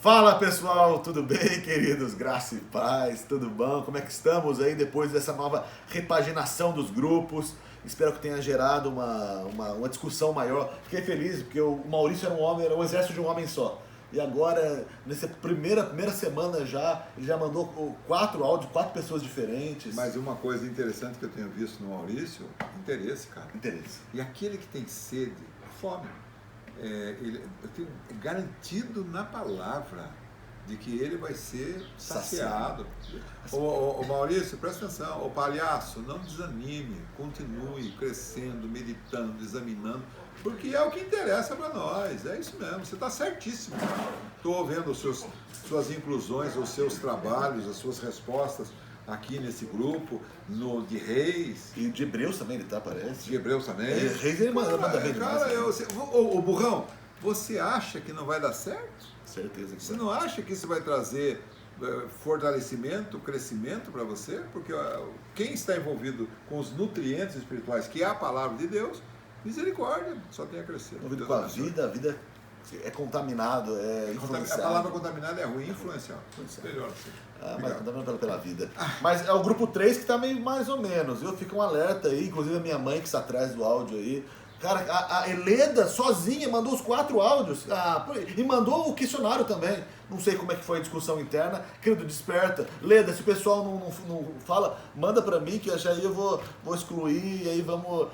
Fala pessoal, tudo bem, queridos? Graça e paz, tudo bom? Como é que estamos aí depois dessa nova repaginação dos grupos? Espero que tenha gerado uma discussão maior. Fiquei feliz porque o Maurício era um homem, era um exército de um homem só. E agora, nessa primeira semana já, ele já mandou 4 áudios, 4 pessoas diferentes. Mas uma coisa interessante que eu tenho visto no Maurício, interesse, cara. Interesse. E aquele que tem sede, fome. Eu tenho garantido na palavra de que ele vai ser saciado. Ô Maurício, presta atenção. Ô palhaço, não desanime. Continue crescendo, meditando, examinando. Porque é o que interessa para nós. É isso mesmo. Você está certíssimo. Estou vendo suas inclusões, os seus trabalhos, as suas respostas aqui nesse grupo, de Reis. E de Hebreus também ele tá, parece. De Hebreus também. Reis ele manda bem cara, demais. Ô Burrão, você acha que não vai dar certo? Certeza que Você não acha que isso vai trazer fortalecimento, crescimento para você? Porque quem está envolvido com os nutrientes espirituais, que é a palavra de Deus, misericórdia, só tem a crescer. Envolvido com a vida é contaminado, é influenciado. A palavra contaminada é ruim, influencial. Melhor assim. Mas contaminado pela vida. Mas é o grupo 3 que tá meio mais ou menos. Fica um alerta aí, inclusive a minha mãe que está atrás do áudio aí. Cara, a Heleda sozinha mandou os 4 áudios e mandou o questionário também. Não sei como é que foi a discussão interna. Querido, desperta. Leda, se o pessoal não fala, manda pra mim que já aí eu vou excluir e aí vamos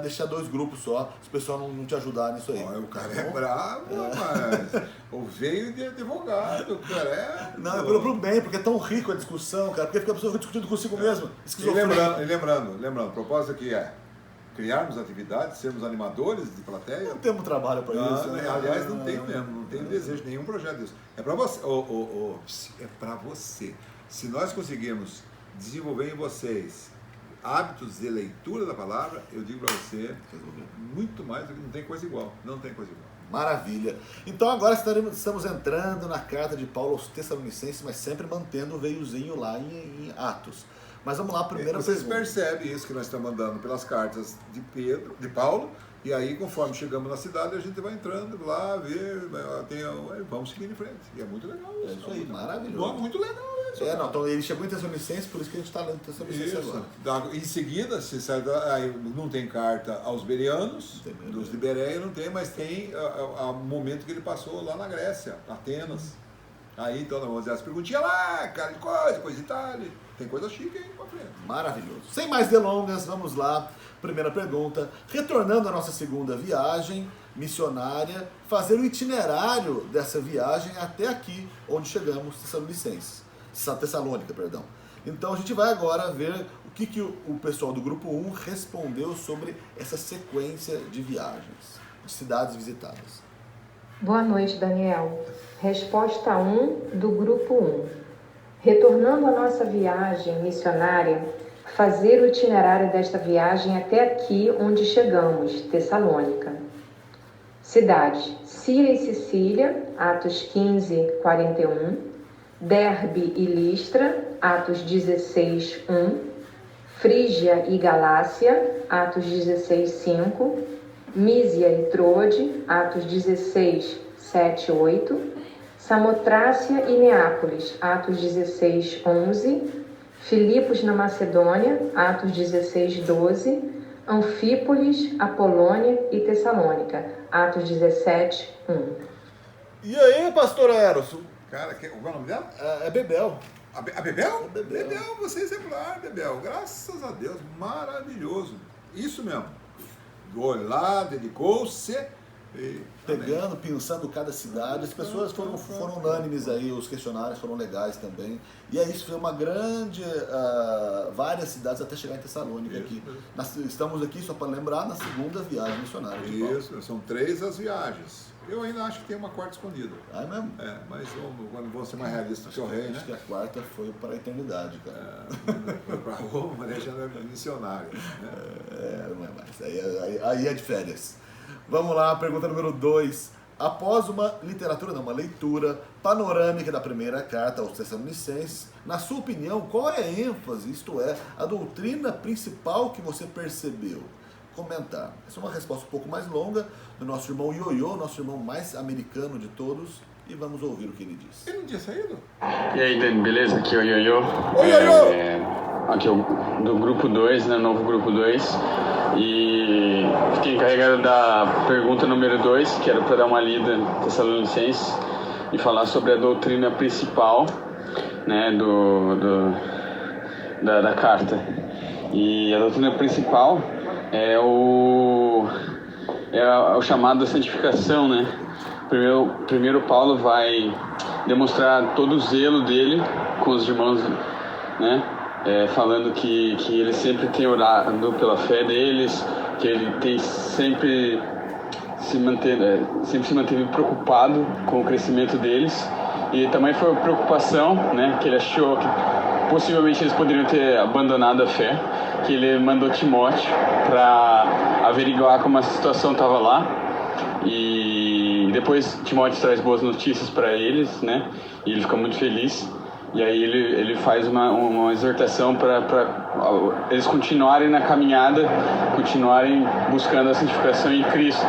deixar 2 grupos só, se o pessoal não te ajudar nisso aí. O cara é bravo, mas o veio de advogado, o cara é... Não, é pelo bem, porque é tão rico a discussão, cara, porque fica a pessoa discutindo consigo mesmo. E lembrando, o propósito aqui é criarmos atividades, sermos animadores de plateia. Não temos trabalho para isso. Né? Aliás, não tenho mesmo, não tenho desejo de nenhum projeto disso. É para você. É para você. Se nós conseguirmos desenvolver em vocês hábitos de leitura da palavra, eu digo para você, muito mais do que não tem coisa igual. Não tem coisa igual. Maravilha. Então agora estamos entrando na carta de Paulo aos Tessalonicenses, mas sempre mantendo o veiozinho lá em Atos. Mas vamos lá, primeira Vocês pergunta. percebem isso que nós estamos mandando pelas cartas de Paulo, e aí conforme chegamos na cidade, a gente vai entrando lá, vamos seguindo em frente. E é muito legal isso. É isso aí, maravilhoso. Muito legal isso. Então ele chegou em Tessalonicenses, por isso que a gente está lendo Tessalonicenses agora. Em seguida, se sai aí não tem carta aos bereanos, dos de Bereia não tem, mas tem o momento que ele passou lá na Grécia, Atenas. Aí então nós vamos fazer as perguntinhas lá, cara de coisa e tal. Tem coisa chique aí pra frente. Maravilhoso. Sem mais delongas, vamos lá. Primeira pergunta. Retornando à nossa segunda viagem missionária, fazer o itinerário dessa viagem até aqui, onde chegamos, Tessalônica, perdão. Então a gente vai agora ver o que o pessoal do grupo 1 respondeu sobre essa sequência de viagens, de cidades visitadas. Boa noite, Daniel. Resposta 1 do grupo 1. Retornando à nossa viagem missionária, fazer o itinerário desta viagem até aqui onde chegamos, Tessalônica. Cidade: Síria e Sicília, Atos 15, 41. Derbe e Listra, Atos 16, 1. Frígia e Galácia, Atos 16, 5. Mísia e Trode, Atos 16, 7, 8. Samotrácia e Neápolis, Atos 16, 11. Filipos na Macedônia, Atos 16, 12. Anfípolis, Apolônia e Tessalônica, Atos 17, 1. E aí, pastor Eros? Cara, qual é o nome dela? É Bebel. A Bebel? Bebel, você é exemplar, Bebel. Graças a Deus, maravilhoso. Isso mesmo. Foi lá, dedicou-se. Pegando, pensando cada cidade, as pessoas foram unânimes aí, os questionários foram legais também. E aí isso foi uma grande, várias cidades até chegar em Tessalônica aqui. Estamos aqui, só para lembrar, na segunda viagem missionária de Paulo. Isso, são 3 as viagens. Eu ainda acho que tem uma quarta escondida. Ah, é mesmo? Mas vamos ser mais realistas que o rei, né? Acho que a quarta foi para a eternidade, cara. Foi para Roma, mas já não é missionário. Né? Não é mais. Aí é de férias. Vamos lá, pergunta número 2. Após uma leitura panorâmica da primeira carta aos Tessalonicenses, na sua opinião, qual é a ênfase, isto é, a doutrina principal que você percebeu? Comentar. Essa é uma resposta um pouco mais longa do nosso irmão Ioiô, nosso irmão mais americano de todos. e vamos ouvir o que ele diz. Ele não tinha saído? E aí, Dani, beleza? Aqui é o Ioiô. Oi, Ioiô! Aqui é o do grupo 2, né? Novo grupo 2. E fiquei encarregado da pergunta número 2, que era para dar uma lida em Tessalonicenses e falar sobre a doutrina principal, né, da carta. E a doutrina principal é o chamado da santificação, né? Primeiro Paulo vai demonstrar todo o zelo dele com os irmãos, né? Falando que ele sempre tem orado pela fé deles, que ele tem sempre se manteve preocupado com o crescimento deles. E também foi uma preocupação, né, que ele achou que possivelmente eles poderiam ter abandonado a fé, que ele mandou Timóteo para averiguar como a situação estava lá. E depois Timóteo traz boas notícias para eles, né, e ele fica muito feliz. E aí ele faz uma exortação para eles continuarem na caminhada, continuarem buscando a santificação em Cristo.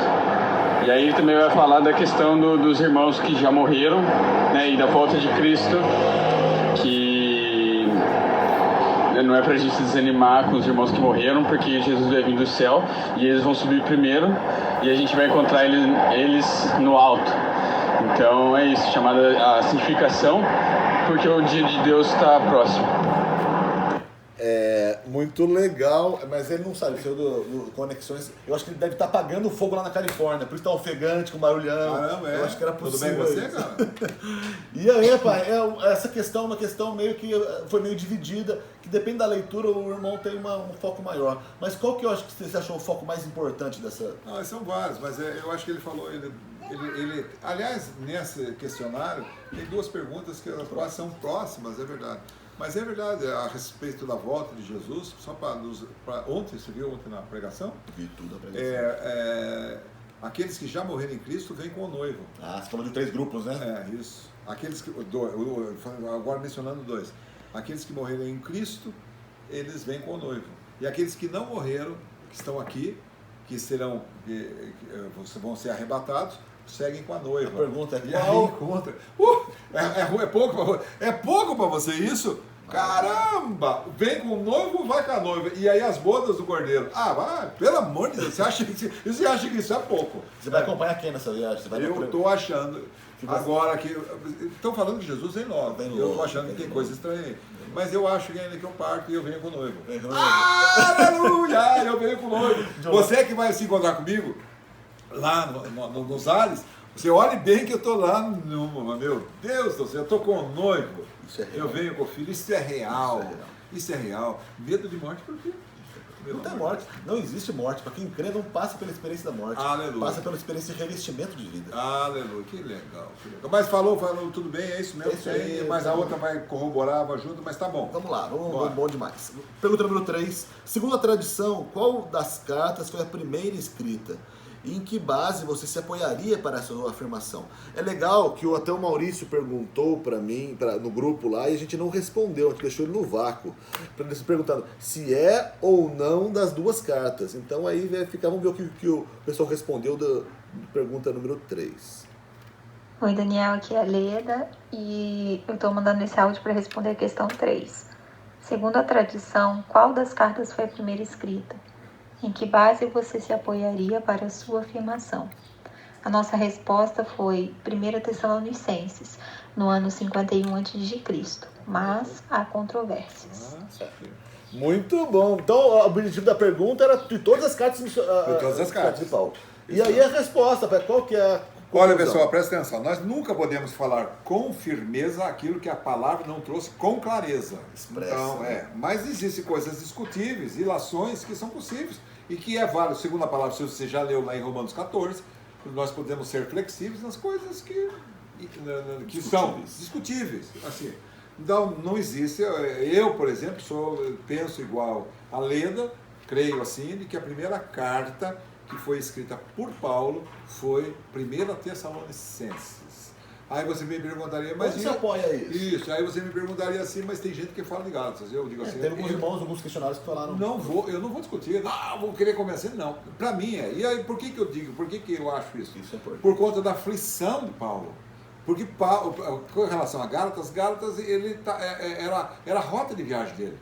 E aí ele também vai falar da questão dos irmãos que já morreram, né, e da volta de Cristo, que não é para a gente desanimar com os irmãos que morreram, porque Jesus vai vir do céu e eles vão subir primeiro e a gente vai encontrar eles no alto. Então é isso, chamada a santificação, porque o dia de Deus está próximo. Muito legal, mas ele não sabe, saiu do Conexões. Eu acho que ele deve estar apagando o fogo lá na Califórnia, por isso está ofegante, com barulhão. Caramba, Eu acho que era possível. Tudo bem com você, cara? E aí, pai, essa questão é uma questão meio que foi meio dividida, que depende da leitura, o irmão tem um foco maior. Mas qual que eu acho que você achou o foco mais importante dessa? Não, são vários, mas eu acho que ele falou, aliás, nesse questionário, tem duas perguntas que elas são próximas, é verdade. Mas é verdade, a respeito da volta de Jesus, só para ontem, você viu ontem na pregação? Vi tudo a pregação. Aqueles que já morreram em Cristo vêm com o noivo. Ah, você falou de 3 grupos, né? Isso. Aqueles que, agora mencionando 2. Aqueles que morreram em Cristo, eles vêm com o noivo. E aqueles que não morreram, que estão aqui, que vão ser arrebatados, seguem com a noiva. A pergunta é e aí encontra. É pouco para você isso? Caramba! Vem com o noivo, vai com a noiva. E aí as bodas do cordeiro. Vai, pelo amor de Deus, você acha que isso é pouco? Você vai acompanhar quem nessa viagem? Eu estou achando. Agora que. Estão falando que Jesus vem logo. Eu estou achando que tem coisa estranha aí. Mas eu acho que ainda que eu parto e eu venho com o noivo. Aleluia! Eu venho com o noivo. Você que vai se encontrar comigo lá nos ares, você olhe bem que eu estou lá, meu Deus do céu, eu estou com o noivo, eu venho com o filho, isso é real. Medo de morte por quê? Não tem morte, não existe morte, para quem crê não passa pela experiência da morte, Aleluia. Passa pela experiência de revestimento de vida. Aleluia, que legal. Mas falou, tudo bem, é isso mesmo, isso aí, mas a outra vai corroborar, vai junto, mas tá bom. Vamos lá, bom demais. Pergunta número 3, segundo a tradição, qual das cartas foi a primeira escrita? E em que base você se apoiaria para essa afirmação? É legal que até o Maurício perguntou para mim, no grupo lá, e a gente não respondeu, a gente deixou ele no vácuo, perguntando se é ou não das 2 cartas. Então aí vamos ver o que o pessoal respondeu da pergunta número 3. Oi, Daniel, aqui é a Leda e eu estou mandando esse áudio para responder a questão 3. Segundo a tradição, qual das cartas foi a primeira escrita? Em que base você se apoiaria para a sua afirmação? A nossa resposta foi 1 Tessalonicenses, no ano 51 a.C., mas há controvérsias. Muito bom. Então, o objetivo da pergunta era de todas as cartas de Paulo. E aí a resposta, qual que é a conclusão? Olha, pessoal, presta atenção. Nós nunca podemos falar com firmeza aquilo que a palavra não trouxe com clareza. Expressa. Então, mas existem coisas discutíveis, ilações que são possíveis e que é válido, segundo a palavra, se você já leu lá em Romanos 14, nós podemos ser flexíveis nas coisas que são discutíveis. Assim. Então, não existe. Eu, por exemplo, penso igual a Leda, creio assim, de que a primeira carta que foi escrita por Paulo foi 1 Tessalonicenses. Aí você me perguntaria, mas você apoia isso? Isso, aí você me perguntaria assim, mas tem gente que fala de Gálatas. Eu digo assim, tem alguns irmãos, alguns questionários que falaram. Eu não vou discutir, vou querer convencer, não. Para mim E aí, por que eu digo, por que eu acho isso? Isso é importante. Por conta da aflição de Paulo. Porque com relação a Gálatas, ele era a rota de viagem dele.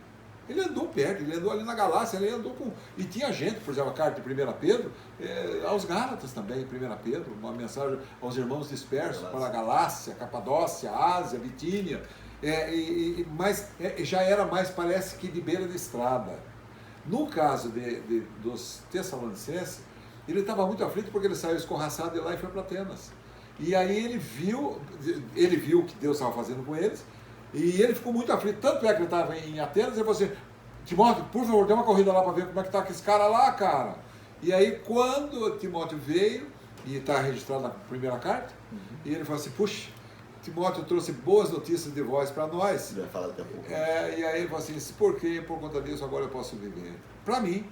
Ele andou perto, ele andou ali na Galácia, ele andou com... E tinha gente, por exemplo, a carta de 1 Pedro, aos Gálatas também, 1 Pedro, uma mensagem aos irmãos dispersos para a Galácia, Capadócia, Ásia, Bitínia, mas já era mais, parece que de beira de estrada. No caso dos Tessalonicenses, ele estava muito aflito porque ele saiu escorraçado de lá e foi para Atenas. E aí ele viu o que Deus estava fazendo com eles, e ele ficou muito aflito, tanto é que ele estava em Atenas, e ele falou assim, Timóteo, por favor, dê uma corrida lá para ver como é que está esse cara lá, cara. E aí quando Timóteo veio, e está registrado na primeira carta, e ele falou assim, puxa, Timóteo trouxe boas notícias de voz para nós. Ele vai falar daqui a pouco. E aí ele falou assim, por quê? Por conta disso agora eu posso viver. Para mim,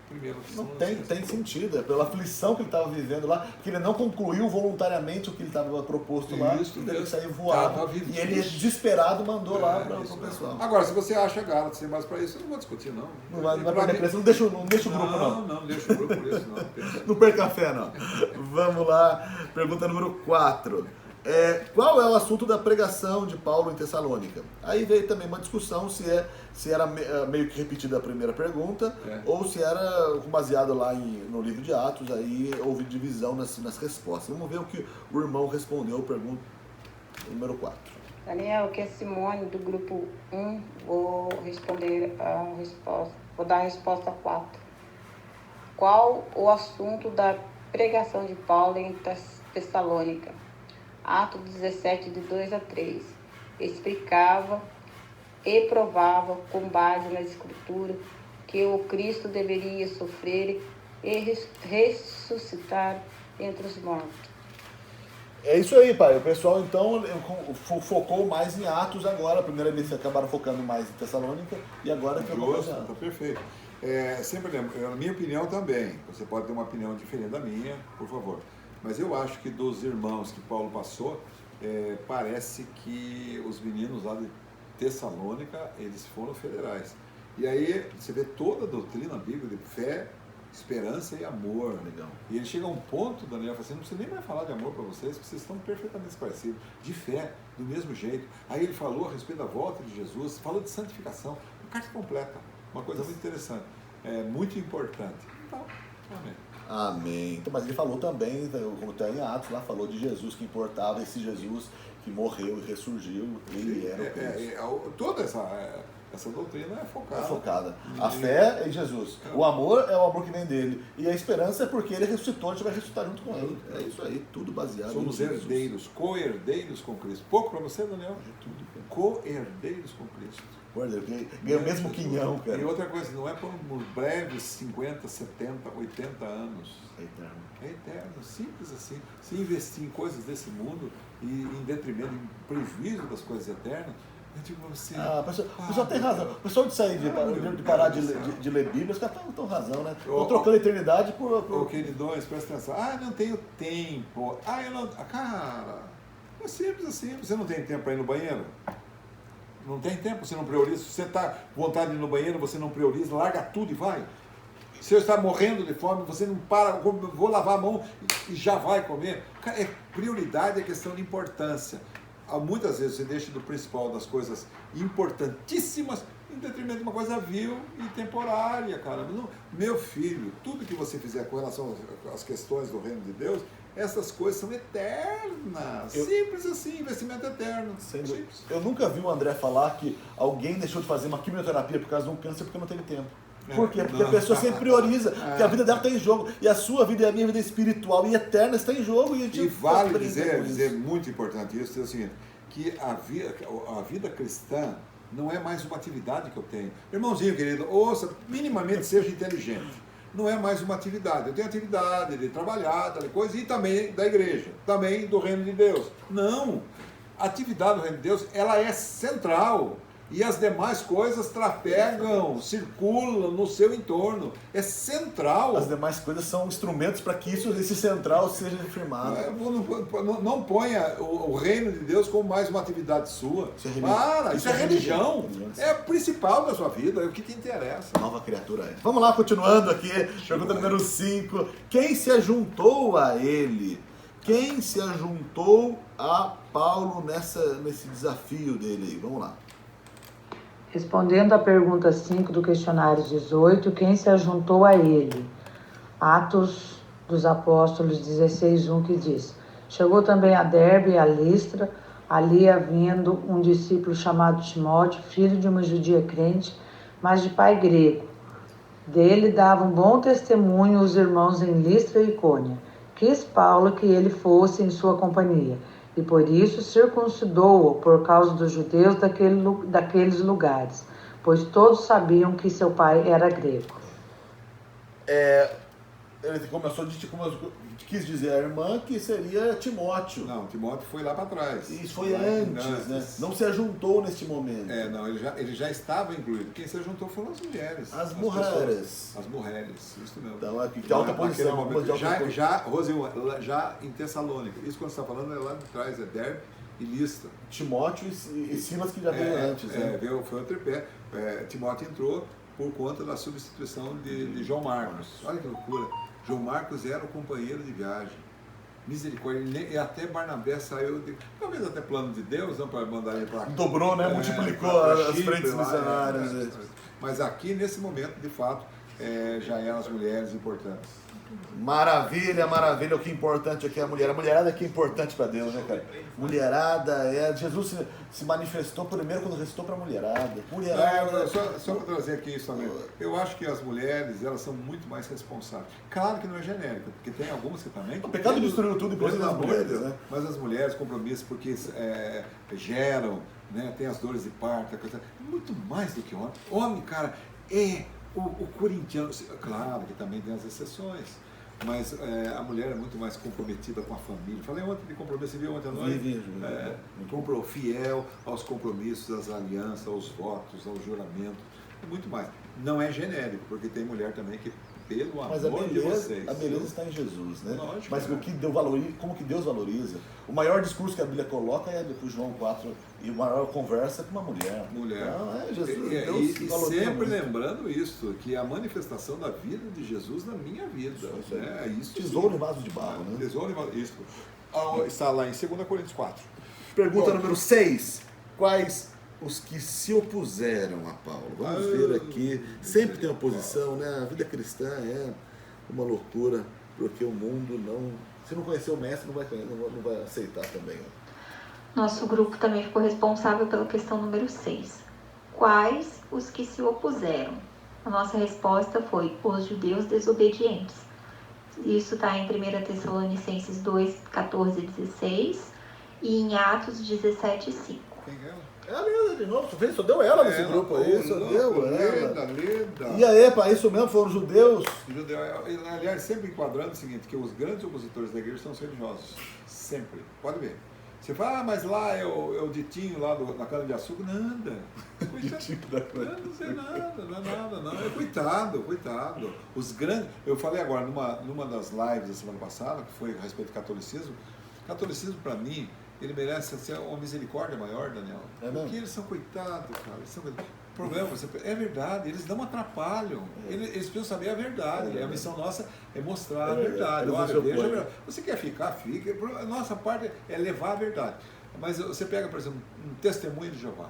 primeiro... Não tem sentido, é pela aflição que ele estava vivendo lá, que ele não concluiu voluntariamente o que ele estava proposto lá, Isso, ele saiu voado, e ele, desesperado, mandou lá para o pessoal. Agora, se você acha Gálatas tem mais para isso, eu não vou discutir, não. Não vai perder preço, não deixa o grupo, não. Não deixa o grupo por isso, não. Não perca a fé, não. Vamos lá, pergunta número 4. Qual é o assunto da pregação de Paulo em Tessalônica? Aí veio também uma discussão se era meio que repetida a primeira pergunta ou se era baseado lá no livro de Atos, aí houve divisão nas respostas. Vamos ver o que o irmão respondeu, pergunta número 4. Daniel, que é Simone do grupo 1, vou responder a resposta, vou dar a resposta 4. Qual o assunto da pregação de Paulo em Tessalônica? Atos 17, de 2 a 3. Explicava e provava, com base na Escritura, que o Cristo deveria sofrer e ressuscitar entre os mortos. É isso aí, pai. O pessoal, então, focou mais em Atos agora. Primeiro eles acabaram focando mais em Tessalônica e agora que eu está perfeito. Sempre lembro, na minha opinião também, você pode ter uma opinião diferente da minha, por favor. Mas eu acho que dos irmãos que Paulo passou, parece que os meninos lá de Tessalônica, eles foram federais. E aí você vê toda a doutrina bíblica de fé, esperança e amor. Legal. E ele chega a um ponto, Daniel, assim, não precisa nem mais falar de amor para vocês, porque vocês estão perfeitamente esclarecidos. De fé, do mesmo jeito. Aí ele falou a respeito da volta de Jesus, falou de santificação, uma carta completa, uma coisa muito interessante, muito importante. Então, amém. Amém. Mas ele falou também, como está em Atos, lá falou de Jesus que importava, esse Jesus que morreu e ressurgiu, ele era o Cristo. Toda essa doutrina é focada. É focada. A fé é em Jesus. O amor é o amor que vem dele. E a esperança é porque ele ressuscitou, a gente vai ressuscitar junto com ele. É isso aí, tudo baseado Somos herdeiros, co-herdeiros com Cristo. Pouco para você, Daniel? Tudo. Co-herdeiros com Cristo. Ganha o mesmo quinhão, cara. E outra coisa, não é por uns breves 50, 70, 80 anos. É eterno. É eterno, simples assim. Se investir em coisas desse mundo e em detrimento, em prejuízo das coisas eternas, eu digo pra você... O pessoal tem razão. O pessoal de sair, de parar de ler Bíblia, os caras estão razão, né? Estão trocando a eternidade por... Queridões, presta atenção. Não tenho tempo. Eu não... Cara, é simples assim. Você não tem tempo para ir no banheiro? Não tem tempo, você não prioriza. Se você está com vontade de ir no banheiro, você não prioriza, larga tudo e vai. Se eu estar morrendo de fome, você não para, vou lavar a mão e já vai comer. Prioridade é questão de importância. Muitas vezes você deixa do principal das coisas importantíssimas em detrimento de uma coisa vil e temporária, cara. Meu filho, tudo que você fizer com relação às questões do reino de Deus, essas coisas são eternas. Simples assim, investimento eterno. Simples. Eu nunca vi o André falar que alguém deixou de fazer uma quimioterapia por causa de um câncer porque não teve tempo. Por quê? Porque a pessoa sempre prioriza, porque a vida dela está em jogo. E a sua vida e a minha vida espiritual e eterna está em jogo. E vale dizer muito importante isso, é o seguinte, que a vida cristã não é mais uma atividade que eu tenho. Irmãozinho querido, ouça, minimamente seja inteligente. Não é mais uma atividade. Eu tenho atividade de trabalhar, tal coisa, e também da igreja, também do reino de Deus. Não! A atividade do reino de Deus, ela é central. E as demais coisas trafegam, circulam no seu entorno. É central. As demais coisas são instrumentos para que esse central seja firmado. Não ponha o reino de Deus como mais uma atividade sua. Isso é religião. É o principal da sua vida, é o que te interessa. Nova criatura é. Vamos lá, continuando aqui. Pergunta número 5. Quem se ajuntou a ele Quem se ajuntou a Paulo nesse desafio dele aí? Vamos lá. Respondendo à pergunta 5 do questionário 18, quem se ajuntou a ele? Atos dos Apóstolos 16:1, que diz: chegou também a Derbe e a Listra, ali havendo um discípulo chamado Timóteo, filho de uma judia crente, mas de pai grego. Dele davam bom testemunho os irmãos em Listra e Icônia. Quis Paulo que ele fosse em sua companhia, e por isso circuncidou-o por causa dos judeus daqueles lugares, pois todos sabiam que seu pai era grego. Ele começou quis dizer a irmã que seria Timóteo. Não, Timóteo foi lá para trás. Isso foi antes, né? Não se ajuntou neste momento. Não, ele já estava incluído. Quem se ajuntou foram as mulheres. As mulheres. As mulheres, isso mesmo. Então, de alta posição. Momento, já em Tessalônica. Isso quando você está falando é lá de trás, é Derbe e Listra. Timóteo e Silas que já veio antes. Foi o tripé. Timóteo entrou por conta da substituição de João Marcos. Olha que loucura. João Marcos era o companheiro de viagem. Misericórdia. E até Barnabé saiu, talvez até plano de Deus, não para mandar ele para cá. Dobrou, né? Multiplicou as frentes missionárias. Mas aqui, nesse momento, de fato, já eram as mulheres importantes. Maravilha, maravilha. O que é importante aqui é a mulher. A mulherada aqui é importante para Deus, né, cara? Mulherada Jesus se manifestou primeiro quando ressuscitou para a mulherada. Só para trazer aqui isso também. Eu acho que as mulheres, elas são muito mais responsáveis. Claro que não é genérico, porque tem algumas que também... O pecado destruiu tudo, inclusive as mulheres, né? Mas as mulheres, compromisso, porque geram, né? Tem as dores de parto, muito mais do que homem. Homem, cara, o corintiano, claro que também tem as exceções, mas a mulher é muito mais comprometida com a família. Falei ontem de compromisso, você viu ontem à noite? Fiel aos compromissos, às alianças, aos votos, ao juramento, muito mais. Não é genérico, porque tem mulher também que, pelo amor de vocês... A beleza está em Jesus, né? Lógico, mas como que Deus valoriza? O maior discurso que a Bíblia coloca é do João 4, e a maior conversa com uma mulher. Não, Jesus. E sempre lembrando isso, que a manifestação da vida de Jesus na minha vida. Isso tesouro em vaso de barro, né? Tesouro em vaso, isso. Está lá em 2 Coríntios 4. Pergunta número 6. Quais os que se opuseram a Paulo? Vamos ver aqui. Sempre tem oposição, né? A vida cristã é uma loucura, porque o mundo não... Se não conhecer o mestre, não vai aceitar também. Nosso grupo também ficou responsável pela questão número 6. Quais os que se opuseram? A nossa resposta foi os judeus desobedientes. Isso está em 1 Tessalonicenses 2, 14 e 16 e em Atos 17, 5. Quem é ela? É a Leda de novo, só deu ela nesse grupo aí, só deu ela. Leda. E aí, para isso mesmo, foram judeus? Aliás, sempre enquadrando o seguinte, que os grandes opositores da igreja são os religiosos. Sempre. Pode ver. Você fala, mas lá é o Ditinho lá na cana de açúcar. Nada. Não sei nada, não é nada, não. Coitado. Os grandes. Eu falei agora numa das lives da semana passada, que foi a respeito do catolicismo. Catolicismo, para mim, ele merece ser uma misericórdia maior, Daniel. Porque eles são coitados, cara. O problema, é verdade, eles não atrapalham. Eles precisam saber a verdade. A missão nossa é mostrar a verdade. Olha, veja a verdade. Você quer fica. A nossa parte é levar a verdade. Mas você pega, por exemplo, um testemunho de Jeová.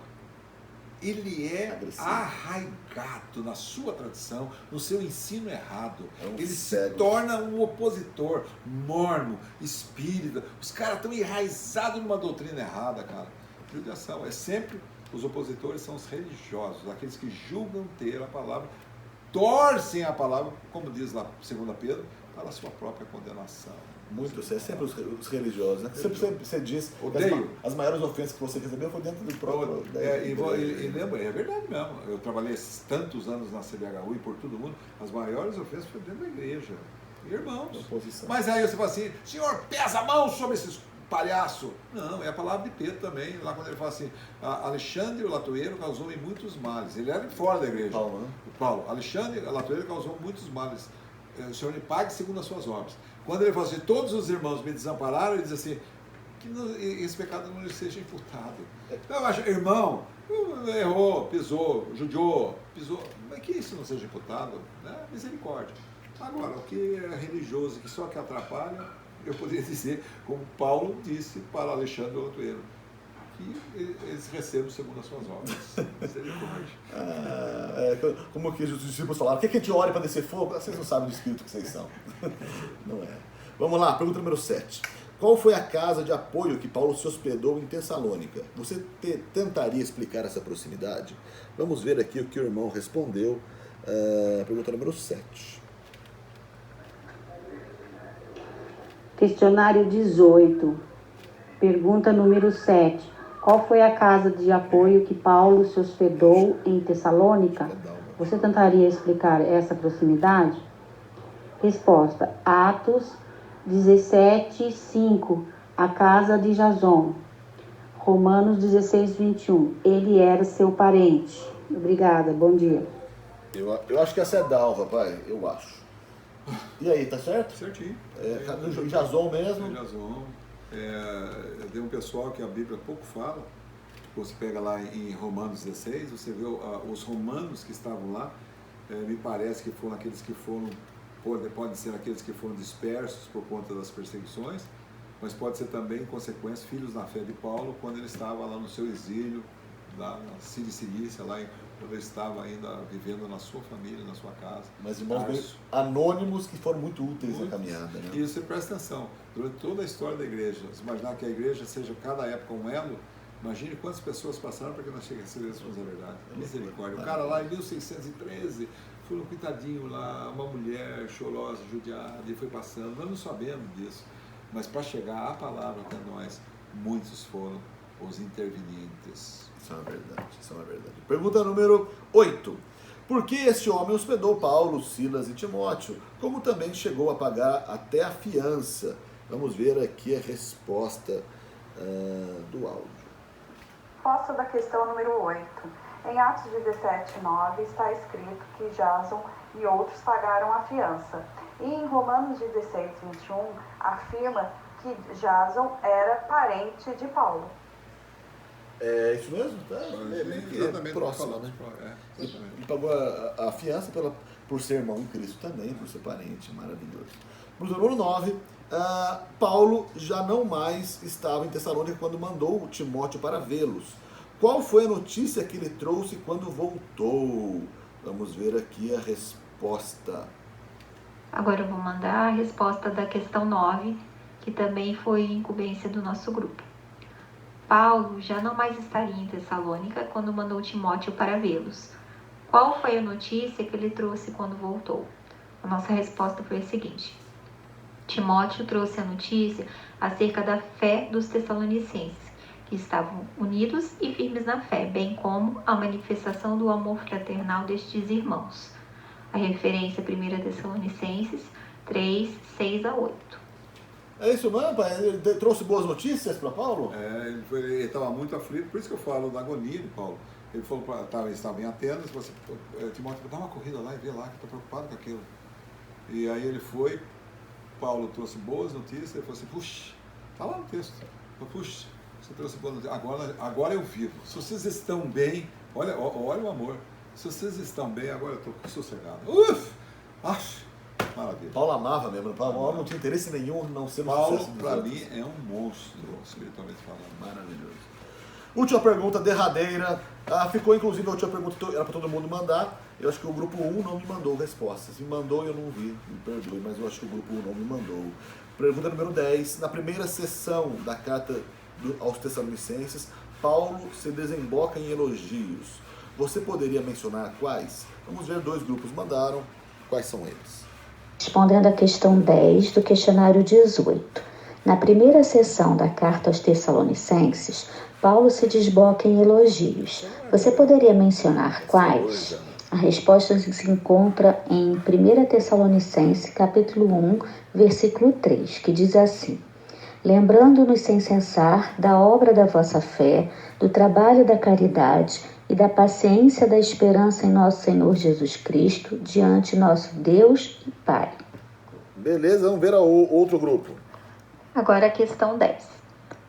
Ele é arraigado na sua tradição, no seu ensino errado. Ele se torna um opositor, morno, espírita. Os caras estão enraizados numa doutrina errada, cara. Judiação é sempre, os opositores são os religiosos, aqueles que julgam ter a palavra, torcem a palavra, como diz lá 2 Pedro, para a sua própria condenação. Muito, é sempre os religiosos, né? Sempre você diz que as maiores ofensas que você recebeu foi dentro do próprio... E lembra, é verdade mesmo, eu trabalhei tantos anos na CBHU e por todo mundo, as maiores ofensas foi dentro da igreja, irmãos. Mas aí você fala assim, senhor, pesa a mão sobre esses palhaços. Não, é a palavra de Pedro também, lá quando ele fala assim, Alexandre o Latoeiro causou-me muitos males, ele era de fora da igreja. Paulo, Alexandre o Latoeiro causou muitos males, o Senhor lhe pague segundo as suas obras. Quando ele fala assim, todos os irmãos me desampararam, ele diz assim, que esse pecado não lhe seja imputado. Então eu acho, irmão, errou, pisou, mas que isso não seja imputado, né? Misericórdia. Agora, o que é religioso, que só que atrapalha, eu poderia dizer, como Paulo disse para Alexandre o Lotoeiro, que eles recebem segundo as suas obras. Como que os discípulos falaram, quer que a gente ore para descer fogo? Vocês não sabem do espírito que vocês são. Não é. Vamos lá, pergunta número 7. Qual foi a casa de apoio que Paulo se hospedou em Tessalônica? Você tentaria explicar essa proximidade? Vamos ver aqui o que o irmão respondeu. Pergunta número 7. Questionário 18. Pergunta número 7. Qual foi a casa de apoio que Paulo se hospedou em Tessalônica? Você tentaria explicar essa proximidade? Resposta. Atos 17:5. A casa de Jason. Romanos 16:21. Ele era seu parente. Obrigada, bom dia. Eu acho que essa é Dalva, pai. Eu acho. E aí, tá certo? Certinho. Jason mesmo? Jason. Tem um pessoal que a Bíblia pouco fala. Você pega lá em Romanos 16, você vê os romanos que estavam lá, me parece que foram aqueles que foram, podem ser aqueles que foram dispersos por conta das perseguições, mas pode ser também, em consequência, filhos na fé de Paulo, quando ele estava lá no seu exílio, na Síria e Cilícia, lá quando ele estava ainda vivendo na sua família, na sua casa. Mas irmãos anônimos que foram muito úteis na caminhada, né? E você presta atenção, durante toda a história da igreja, se imaginar que a igreja seja cada época um elo, imagine quantas pessoas passaram para que nós chegássemos a verdade. Misericórdia. O cara lá em 1613, foi um coitadinho lá, uma mulher chorosa, judiada, e foi passando. Nós não sabemos disso. Mas para chegar a palavra até nós, muitos foram os intervenientes. Isso é uma verdade, isso é uma verdade. Pergunta número 8. Por que este homem hospedou Paulo, Silas e Timóteo, como também chegou a pagar até a fiança? Vamos ver aqui a resposta do áudio. Resposta da questão número 8. Em Atos 17:9 está escrito que Jason e outros pagaram a fiança. E em Romanos 16:21 afirma que Jason era parente de Paulo. É isso mesmo? Exatamente. Próximo, né? Ele pagou a fiança por ser irmão em Cristo também, por ser parente. Maravilhoso. No número 9, Paulo já não mais estava em Tessalônica quando mandou Timóteo para vê-los. Qual foi a notícia que ele trouxe quando voltou? Vamos ver aqui a resposta. Agora eu vou mandar a resposta da questão 9, que também foi incumbência do nosso grupo. Paulo já não mais estaria em Tessalônica quando mandou Timóteo para vê-los. Qual foi a notícia que ele trouxe quando voltou? A nossa resposta foi a seguinte. Timóteo trouxe a notícia acerca da fé dos tessalonicenses, que estavam unidos e firmes na fé, bem como a manifestação do amor fraternal destes irmãos. A referência 1 Tessalonicenses 3, 6-8. É isso mesmo, pai? Ele trouxe boas notícias para Paulo? Ele estava muito aflito, por isso que eu falo da agonia de Paulo. Ele falou ele estava em Atenas, Timóteo, dá uma corrida lá e vê lá, que estou preocupado com aquilo. E aí ele foi, Paulo trouxe boas notícias, ele falou assim, puxa, está lá no texto, puxa, você trouxe boas notícias, agora eu vivo. Se vocês estão bem, olha o amor, se vocês estão bem, agora eu estou sossegado. Maravilha. Paulo amava mesmo, Paulo não tinha interesse nenhum não ser um sucesso. Paulo, para mim, é um monstro, espiritualmente falando. Maravilhoso. Última pergunta, derradeira. Ficou inclusive a última pergunta, era para todo mundo mandar. Eu acho que o grupo 1 não me mandou respostas. Me mandou e eu não vi, me perdoe, mas eu acho que o grupo 1 não me mandou. Pergunta número 10. Na primeira sessão da carta aos Tessalonicenses, Paulo se desemboca em elogios. Você poderia mencionar quais? Vamos ver, 2 grupos mandaram. Quais são eles? Respondendo à questão 10 do questionário 18. Na primeira sessão da carta aos Tessalonicenses, Paulo se desboca em elogios. Você poderia mencionar quais? A resposta se encontra em 1 Tessalonicenses, capítulo 1, versículo 3, que diz assim: lembrando-nos sem cessar da obra da vossa fé, do trabalho da caridade e da paciência da esperança em nosso Senhor Jesus Cristo, diante nosso Deus e Pai. Beleza, vamos ver outro grupo. Agora a questão 10.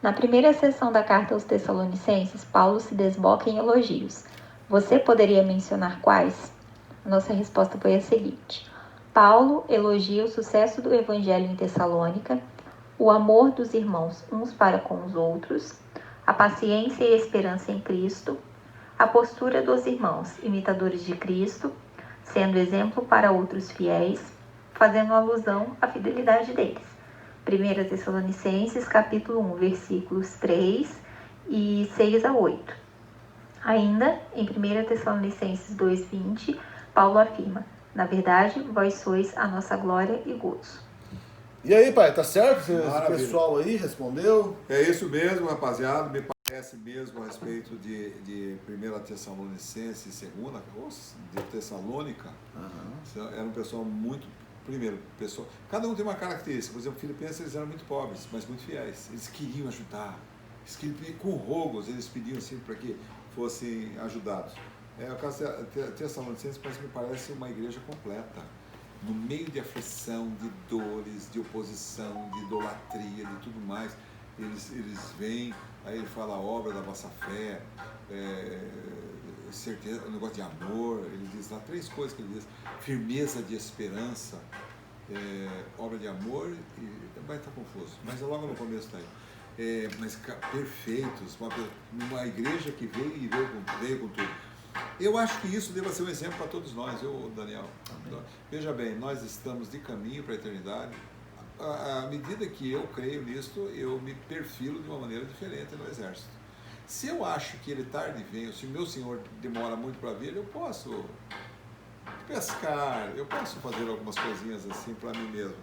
Na primeira sessão da carta aos Tessalonicenses, Paulo se desboca em elogios. Você poderia mencionar quais? A nossa resposta foi a seguinte. Paulo elogia o sucesso do evangelho em Tessalônica, o amor dos irmãos uns para com os outros, a paciência e a esperança em Cristo, a postura dos irmãos, imitadores de Cristo, sendo exemplo para outros fiéis, fazendo alusão à fidelidade deles. 1 Tessalonicenses, capítulo 1, versículos 3 e 6 a 8. Ainda, em 1 Tessalonicenses 2,20, Paulo afirma: na verdade, vós sois a nossa glória e gozo. E aí, pai, tá certo? Esse Maravilha. pessoal aí respondeu? É isso mesmo, rapaziada. Me parece mesmo a respeito de 1 Tessalonicenses e 2, de Tessalônica. Era um pessoal muito... Primeiro, pessoa, cada um tem uma característica. Por exemplo, Filipenses, eles eram muito pobres, mas muito fiéis. Eles queriam ajudar. Com rogos, eles pediam assim para que fossem ajudados. O caso de Tessalonicenses me parece uma igreja completa. No meio de aflição, de dores, de oposição, de idolatria, de tudo mais, eles vêm, aí ele fala a obra da vossa fé, certeza, o negócio de amor, ele diz lá 3 coisas que ele diz: firmeza de esperança, obra de amor, e vai estar confuso, mas é logo no começo está aí. Mas perfeitos, uma igreja que veio com tudo. Eu acho que isso deva ser um exemplo para todos nós, Daniel. Amém. Veja bem, nós estamos de caminho para a eternidade. À medida que eu creio nisto, eu me perfilo de uma maneira diferente no exército. Se eu acho que ele tarde vem, ou se o meu Senhor demora muito para vir, eu posso pescar, eu posso fazer algumas coisinhas assim para mim mesmo.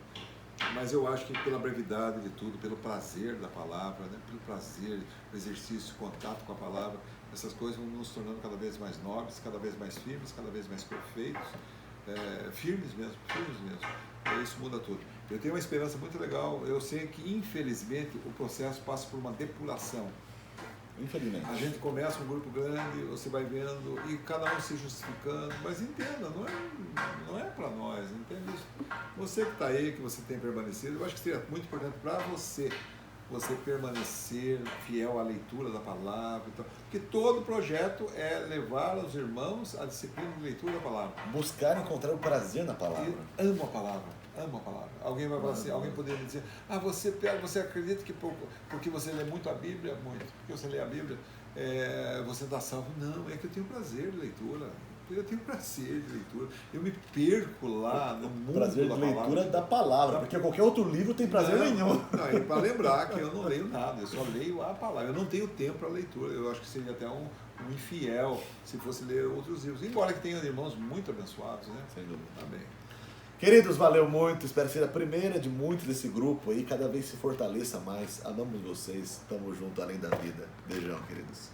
Mas eu acho que pela brevidade de tudo, pelo prazer da palavra, né? Pelo prazer, o exercício, o contato com a palavra, essas coisas vão nos tornando cada vez mais nobres, cada vez mais firmes, cada vez mais perfeitos, firmes mesmo. Isso muda tudo. Eu tenho uma esperança muito legal. Eu sei que, infelizmente, o processo passa por uma depuração. Infelizmente. A gente começa um grupo grande, você vai vendo, e cada um se justificando, mas entenda, não é para nós, entende isso? Você que está aí, que você tem permanecido, eu acho que seria muito importante para você permanecer fiel à leitura da palavra, então, porque todo projeto é levar os irmãos à disciplina de leitura da palavra. Buscar encontrar o prazer na palavra. Eu amo a palavra. Alguém vai falar assim, alguém poderia dizer: você acredita que porque você lê muito a Bíblia, porque você lê a Bíblia, você está salvo? Não, é que eu tenho prazer de leitura. Eu tenho prazer de leitura. Eu me perco lá no mundo prazer de leitura da palavra, porque qualquer outro livro tem prazer nenhum. Não, e para lembrar que eu não leio nada, eu só leio a palavra. Eu não tenho tempo para leitura. Eu acho que seria até um infiel se fosse ler outros livros. Embora que tenha irmãos muito abençoados, né? Sem dúvida. Amém. Queridos, valeu muito. Espero ser a primeira de muitos desse grupo aí. Cada vez se fortaleça mais. Amamos vocês. Tamo junto além da vida. Beijão, queridos.